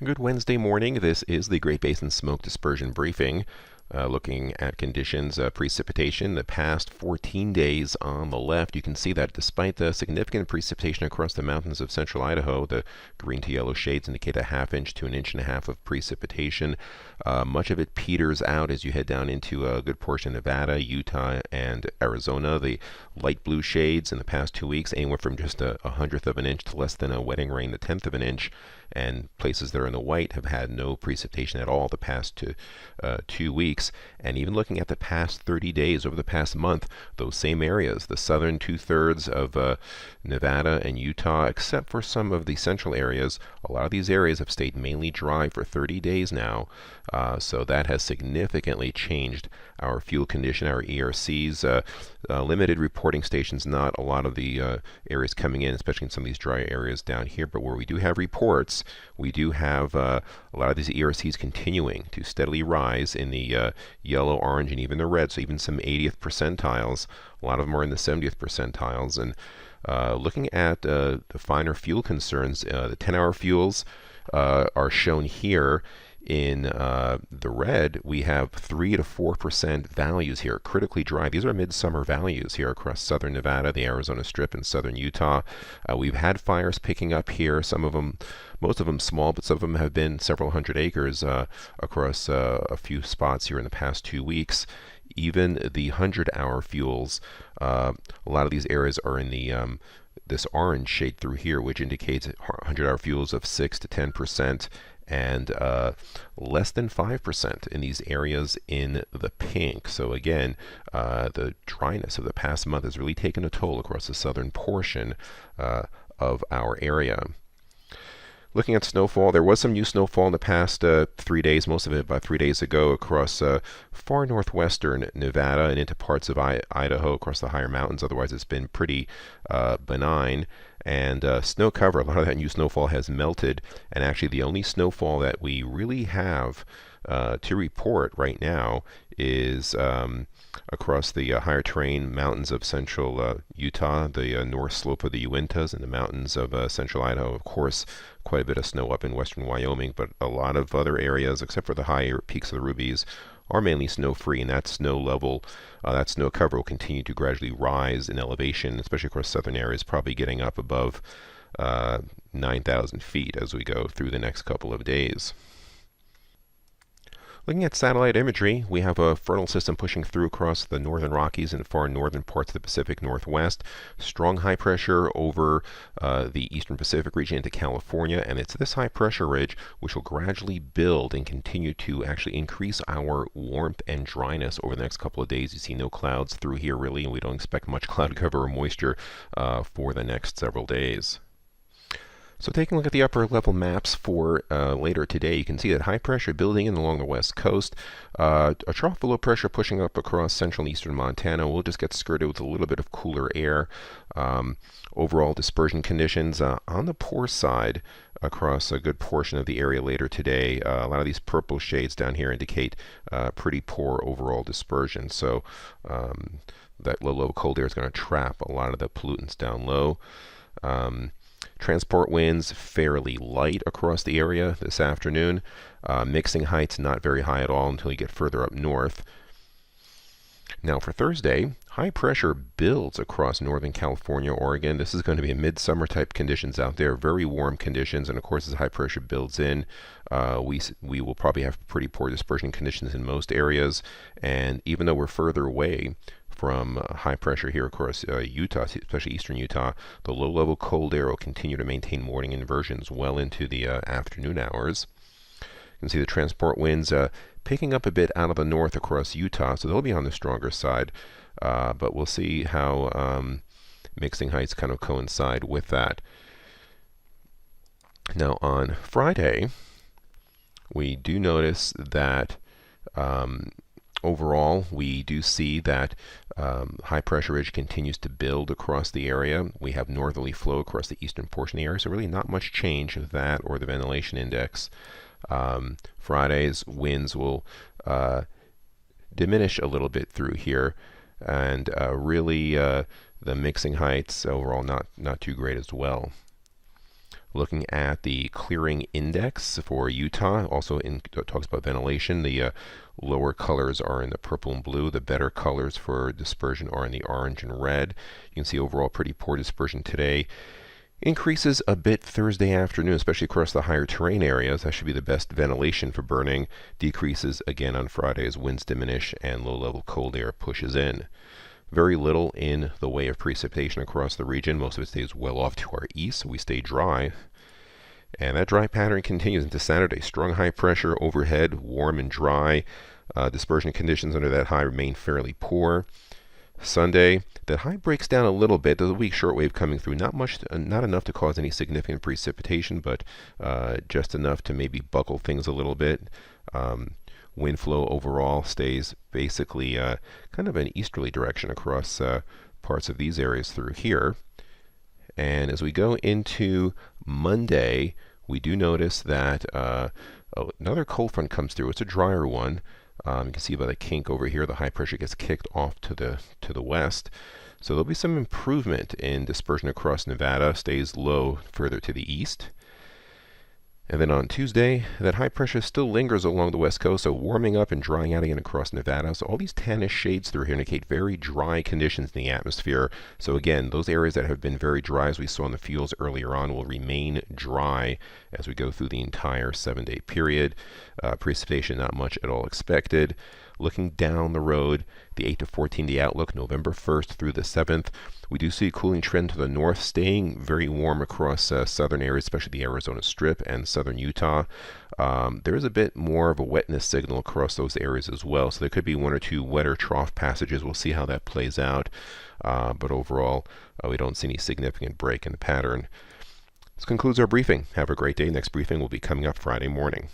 Good Wednesday morning. This is the Great Basin Smoke Dispersion Briefing, looking at conditions, precipitation the past 14 days on the left. You can see that despite the significant precipitation across the mountains of central Idaho, the green to yellow shades indicate a ½ inch to 1.5 inches of precipitation. Much of it peters out as you head down into a good portion of Nevada, Utah, and Arizona. The light blue shades in the past 2 weeks, anywhere from just a 100th of an inch to less than a wetting rain, the 1/10 of an inch. And places that are in the white have had no precipitation at all the past 2 weeks. And even looking at the past 30 days, over the past month, those same areas, the southern 2/3 of Nevada and Utah, except for some of the central areas, a lot of these areas have stayed mainly dry for 30 days now. So that has significantly changed our fuel condition, our ERCs. Limited reporting stations, not a lot of the areas coming in, especially in some of these dry areas down here. But where we do have reports, we do have a lot of these ERCs continuing to steadily rise in the yellow, orange, and even the red. So even some 80th percentiles. A lot of them are in the 70th percentiles. And looking at the finer fuel concerns, the 10-hour fuels are shown here. In the red, we have 3 to 4% values here, critically dry. These are midsummer values here across southern Nevada, the Arizona Strip, and southern Utah. We've had fires picking up here, some of them, most of them small, but some of them have been several hundred acres across a few spots here in the past 2 weeks. Even the 100-hour fuels, a lot of these areas are in the this orange shade through here, which indicates 100-hour fuels of 6 to 10%. And less than 5% in these areas in the pink. So again, the dryness of the past month has really taken a toll across the southern portion of our area. Looking at snowfall, there was some new snowfall in the past 3 days, most of it about 3 days ago, across far northwestern Nevada and into parts of Idaho, across the higher mountains. Otherwise, it's been pretty benign. And snow cover, a lot of that new snowfall has melted. And actually, the only snowfall that we really have to report right now is across the higher terrain mountains of central Utah, the north slope of the Uintas, and the mountains of central Idaho. Of course, quite a bit of snow up in western Wyoming, but a lot of other areas, except for the higher peaks of the Rubies, are mainly snow-free, and that snow level, that snow cover will continue to gradually rise in elevation, especially across southern areas, probably getting up above 9,000 feet as we go through the next couple of days. Looking at satellite imagery, we have a frontal system pushing through across the northern Rockies and far northern parts of the Pacific Northwest. Strong high pressure over the eastern Pacific region into California, and it's this high pressure ridge which will gradually build and continue to actually increase our warmth and dryness over the next couple of days. You see no clouds through here really, and we don't expect much cloud cover or moisture for the next several days. So taking a look at the upper level maps for later today, you can see that high pressure building in along the west coast. A trough of low pressure pushing up across central and eastern Montana. We'll just get skirted with a little bit of cooler air. Overall dispersion conditions on the poor side across a good portion of the area later today. A lot of these purple shades down here indicate pretty poor overall dispersion. So that low cold air is going to trap a lot of the pollutants down low. Transport winds fairly light across the area this afternoon. Mixing heights not very high at all until you get further up north. Now for Thursday, high pressure builds across northern California, Oregon. This is going to be a midsummer type conditions out there, very warm conditions, and of course as high pressure builds in, we will probably have pretty poor dispersion conditions in most areas. And even though we're further away from high pressure here across Utah, especially eastern Utah, the low-level cold air will continue to maintain morning inversions well into the afternoon hours. You can see the transport winds picking up a bit out of the north across Utah, so they'll be on the stronger side, but we'll see how mixing heights kind of coincide with that. Now on Friday, we do notice that overall, we do see that high pressure ridge continues to build across the area. We have northerly flow across the eastern portion of the area, so really not much change of that or the ventilation index. Friday's winds will diminish a little bit through here, and really the mixing heights overall not too great as well. Looking at the clearing index for Utah, also talks about ventilation. The lower colors are in the purple and blue. The better colors for dispersion are in the orange and red. You can see overall pretty poor dispersion today. Increases a bit Thursday afternoon, especially across the higher terrain areas. That should be the best ventilation for burning. Decreases again on Friday as winds diminish and low-level cold air pushes in. Very little in the way of precipitation across the region. Most of it stays well off to our east, so we stay dry. And that dry pattern continues into Saturday. Strong high pressure overhead, warm and dry. Dispersion conditions under that high remain fairly poor. Sunday, that high breaks down a little bit. There's a weak shortwave coming through. Not enough to cause any significant precipitation, but just enough to maybe buckle things a little bit. Wind flow overall stays basically kind of an easterly direction across parts of these areas through here. And as we go into Monday, we do notice that another cold front comes through. It's a drier one. You can see by the kink over here, the high pressure gets kicked off to the west. So there'll be some improvement in dispersion across Nevada, stays low further to the east. And then on Tuesday, that high pressure still lingers along the west coast, so warming up and drying out again across Nevada. So all these tannish shades through here indicate very dry conditions in the atmosphere. So again, those areas that have been very dry, as we saw in the fields earlier on, will remain dry as we go through the entire 7-day period. Precipitation, not much at all expected. Looking down the road, the 8 to 14-day outlook, November 1st through the 7th, we do see a cooling trend to the north, staying very warm across southern areas, especially the Arizona Strip and southern Utah. There is a bit more of a wetness signal across those areas as well, so there could be one or two wetter trough passages. We'll see how that plays out. But overall, we don't see any significant break in the pattern. This concludes our briefing. Have a great day. Next briefing will be coming up Friday morning.